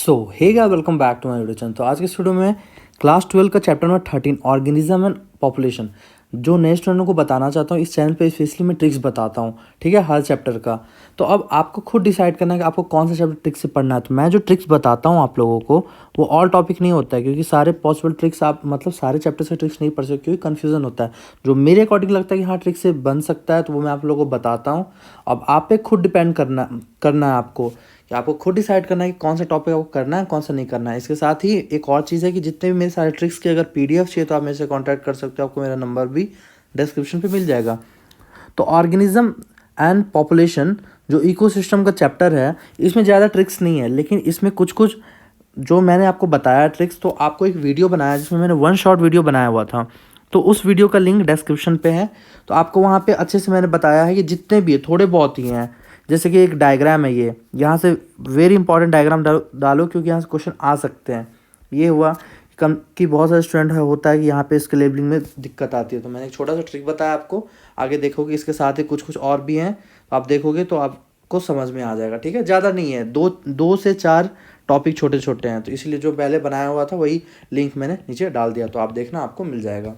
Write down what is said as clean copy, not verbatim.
Hey guys, welcome back to my video channel. तो आज के इस वीडियो में क्लास 12 का chapter number 13 organism and population जो नए स्टूडेंटों को बताना चाहता हूँ। इस चैनल पे स्पेशली मैं ट्रिक्स बताता हूँ, ठीक है, हर चैप्टर का। तो अब आपको खुद डिसाइड करना है कि आपको कौन सा चैप्टर ट्रिक्स से पढ़ना है। तो मैं जो ट्रिक्स बताता हूँ आप लोगों को वो ऑल टॉपिक नहीं होता है, क्योंकि सारे पॉसिबल ट्रिक्स आप मतलब सारे चैप्टर से ट्रिक्स नहीं पढ़ सकते, क्योंकि कन्फ्यूजन होता है। जो मेरे अकॉर्डिंग लगता है कि हाँ ट्रिक से बन सकता है, तो वो मैं आप लोगों को बताता हूँ। अब आप पे खुद डिपेंड करना है आपको, कि आपको खुद डिसाइड करना है कि कौन सा टॉपिक आपको करना है, कौन सा नहीं करना है। इसके साथ ही एक और चीज़ है कि जितने भी मेरे सारे ट्रिक्स के अगर पीडीएफ चाहिए तो आप मेरे से कांटेक्ट कर सकते हो। आपको मेरा नंबर भी डिस्क्रिप्शन पे मिल जाएगा। तो ऑर्गेनिज्म एंड पॉपुलेशन जो इकोसिस्टम का चैप्टर है, इसमें ज़्यादा ट्रिक्स नहीं है, लेकिन इसमें कुछ कुछ जो मैंने आपको बताया ट्रिक्स, तो आपको एक वीडियो बनाया जिसमें मैंने वन शॉट वीडियो बनाया हुआ था। तो उस वीडियो का लिंक डिस्क्रिप्शन पे है। तो आपको वहाँ पे अच्छे से मैंने बताया है कि जितने भी थोड़े बहुत ही हैं। जैसे कि एक डायग्राम है, ये यहाँ से वेरी इंपॉर्टेंट डायग्राम डालो, क्योंकि यहाँ से क्वेश्चन आ सकते हैं। ये हुआ कम कि बहुत सारे स्टूडेंट होता है कि यहाँ पे इसके लेबलिंग में दिक्कत आती है। तो मैंने एक छोटा सा ट्रिक बताया आपको, आगे देखोगे इसके साथ ही कुछ कुछ और भी हैं। तो आप देखोगे तो आपको समझ में आ जाएगा, ठीक है। ज़्यादा नहीं है, दो से चार टॉपिक छोटे छोटे हैं। तो इसलिए जो पहले बनाया हुआ था वही लिंक मैंने नीचे डाल दिया, तो आप देखना आपको मिल जाएगा।